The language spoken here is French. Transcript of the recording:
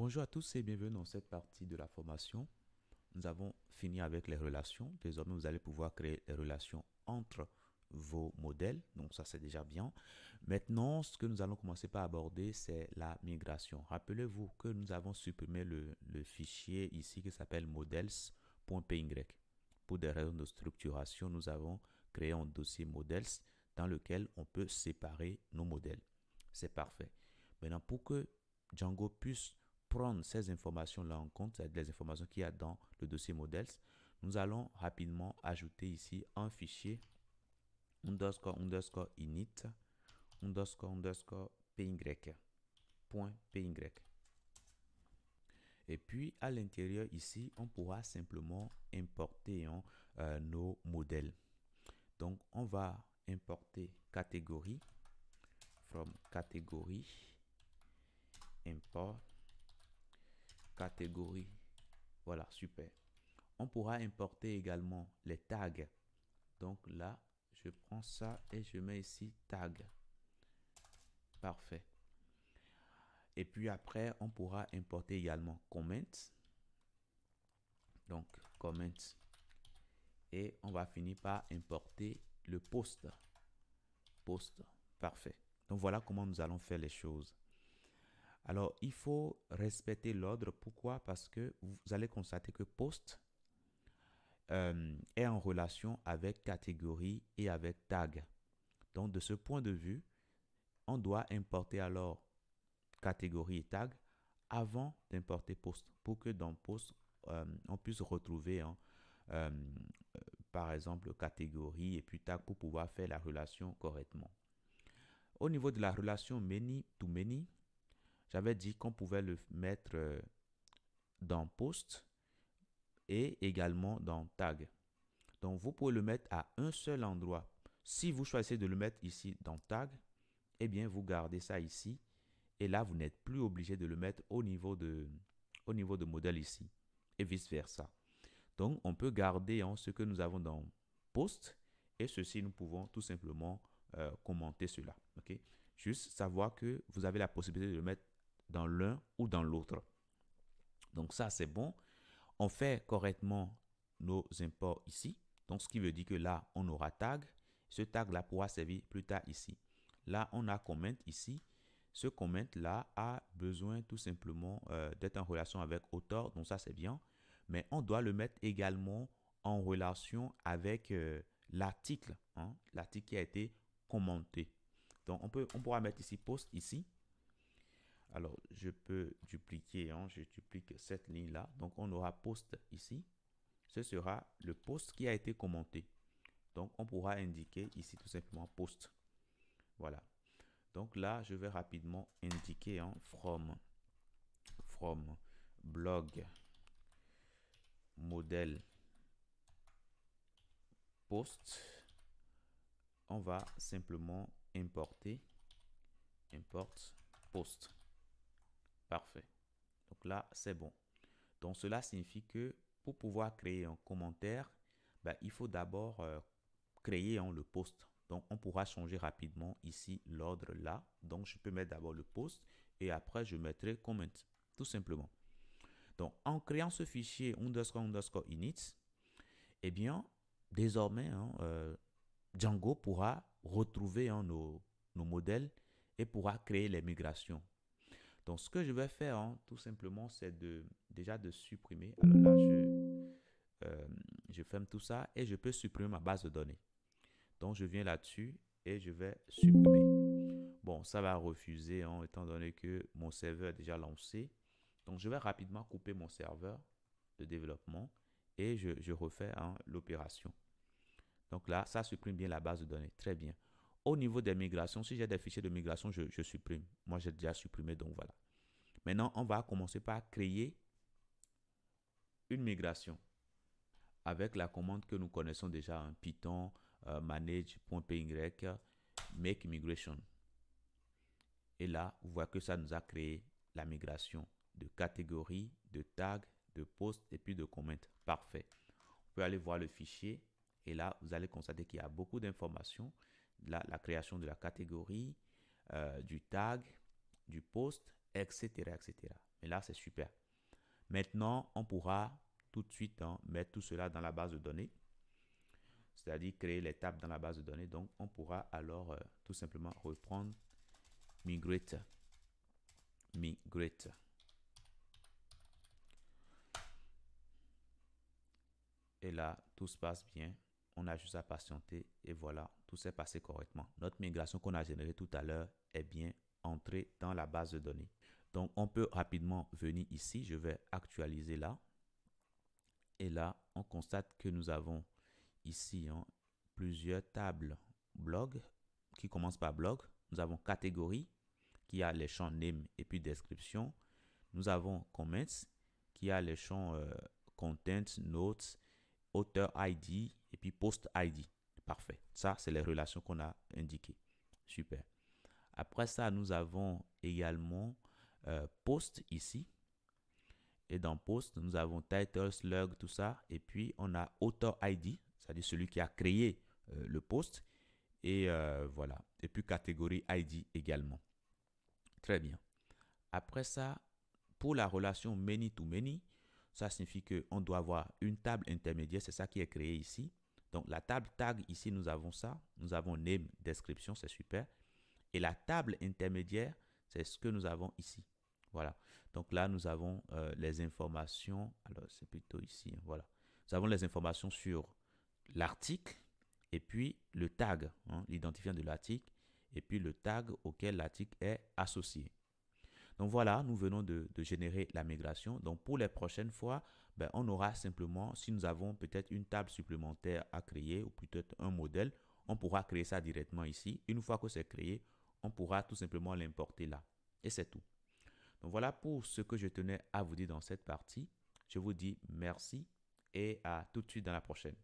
Bonjour à tous et bienvenue dans cette partie de la formation. Nous avons fini avec les relations. Désormais, vous allez pouvoir créer les relations entre vos modèles. Donc ça, c'est déjà bien. Maintenant, ce que nous allons commencer par aborder, c'est la migration. Rappelez-vous que nous avons supprimé le fichier ici qui s'appelle models.py. Pour des raisons de structuration, nous avons créé un dossier models dans lequel on peut séparer nos modèles. C'est parfait. Maintenant, pour que Django puisse prendre ces informations-là en compte, c'est les informations qu'il y a dans le dossier models, nous allons rapidement ajouter ici un fichier underscore init underscore py point py. Et puis à l'intérieur ici, on pourra simplement importer nos modèles. Donc on va importer catégorie from catégorie import catégorie. Voilà, super. On pourra importer également les tags. Donc là, je prends ça et je mets ici tag. Parfait. Et puis après, on pourra importer également comment. Donc comment. Et on va finir par importer le post. Post. Parfait. Donc voilà comment nous allons faire les choses. Alors, il faut respecter l'ordre. Pourquoi? Parce que vous allez constater que post est en relation avec catégorie et avec tag. Donc, de ce point de vue, on doit importer alors catégorie et tag avant d'importer post pour que dans post, on puisse retrouver par exemple catégorie et puis tag pour pouvoir faire la relation correctement. Au niveau de la relation many to many, j'avais dit qu'on pouvait le mettre dans post et également dans tag. Donc, vous pouvez le mettre à un seul endroit. Si vous choisissez de le mettre ici dans tag, eh bien, vous gardez ça ici. Et là, vous n'êtes plus obligé de le mettre au niveau de modèle ici. Et vice-versa. Donc, on peut garder ce que nous avons dans post. Et ceci, nous pouvons tout simplement commenter cela. Okay? Juste savoir que vous avez la possibilité de le mettre dans l'un ou dans l'autre. Donc, ça, c'est bon. On fait correctement nos imports ici. Donc, ce qui veut dire que là, on aura tag. Ce tag-là pourra servir plus tard ici. Là, on a comment ici. Ce comment-là a besoin tout simplement d'être en relation avec auteur. Donc, ça, c'est bien. Mais on doit le mettre également en relation avec l'article. L'article qui a été commenté. Donc, on pourra mettre ici post ici. Alors, je peux dupliquer. Je duplique cette ligne-là. Donc, on aura post ici. Ce sera le post qui a été commenté. Donc, on pourra indiquer ici tout simplement post. Voilà. Donc là, je vais rapidement indiquer from blog modèle post. On va simplement importer import post. Parfait. Donc là, c'est bon. Donc cela signifie que pour pouvoir créer un commentaire, il faut d'abord créer le post. Donc on pourra changer rapidement ici l'ordre là. Donc je peux mettre d'abord le post et après je mettrai comment, tout simplement. Donc en créant ce fichier underscore init, eh bien désormais Django pourra retrouver nos modèles et pourra créer les migrations. Donc, ce que je vais faire, tout simplement, c'est déjà de supprimer. Alors là, je ferme tout ça et je peux supprimer ma base de données. Donc, je viens là-dessus et je vais supprimer. Bon, ça va refuser, étant donné que mon serveur est déjà lancé. Donc, je vais rapidement couper mon serveur de développement et je refais l'opération. Donc là, ça supprime bien la base de données. Très bien. Au niveau des migrations, si j'ai des fichiers de migration, je supprime. Moi, j'ai déjà supprimé, donc voilà. Maintenant, on va commencer par créer une migration avec la commande que nous connaissons déjà, Python manage.py make migration. Et là, vous voyez que ça nous a créé la migration de catégorie, de tag, de post et puis de comment. Parfait. Vous pouvez aller voir le fichier et là, vous allez constater qu'il y a beaucoup d'informations. La création de la catégorie, du tag, du post, etc., etc. Et là, c'est super. Maintenant, on pourra tout de suite mettre tout cela dans la base de données, c'est-à-dire créer les tables dans la base de données. Donc, on pourra alors tout simplement reprendre migrate. Et là, tout se passe bien. On a juste à patienter et voilà, tout s'est passé correctement. Notre migration qu'on a générée tout à l'heure est bien entrée dans la base de données. Donc, on peut rapidement venir ici. Je vais actualiser là. Et là, on constate que nous avons ici plusieurs tables blog qui commencent par blog. Nous avons catégorie qui a les champs name et puis description. Nous avons comments qui a les champs content, notes, author ID et puis post ID. Parfait. Ça, c'est les relations qu'on a indiquées. Super. Après ça, nous avons également post ici. Et dans post, nous avons title, slug, tout ça. Et puis, on a author ID, c'est-à-dire celui qui a créé le post. Et voilà. Et puis, catégorie ID également. Très bien. Après ça, pour la relation many to many, ça signifie qu'on doit avoir une table intermédiaire. C'est ça qui est créé ici. Donc, la table tag, ici, nous avons ça. Nous avons name, description, c'est super. Et la table intermédiaire, c'est ce que nous avons ici. Voilà. Donc là, nous avons les informations. Alors, c'est plutôt ici. Voilà. Nous avons les informations sur l'article et puis le tag, l'identifiant de l'article, et puis le tag auquel l'article est associé. Donc voilà, nous venons de générer la migration. Donc pour les prochaines fois, on aura simplement, si nous avons peut-être une table supplémentaire à créer ou peut-être un modèle, on pourra créer ça directement ici. Une fois que c'est créé, on pourra tout simplement l'importer là. Et c'est tout. Donc voilà pour ce que je tenais à vous dire dans cette partie. Je vous dis merci et à tout de suite dans la prochaine.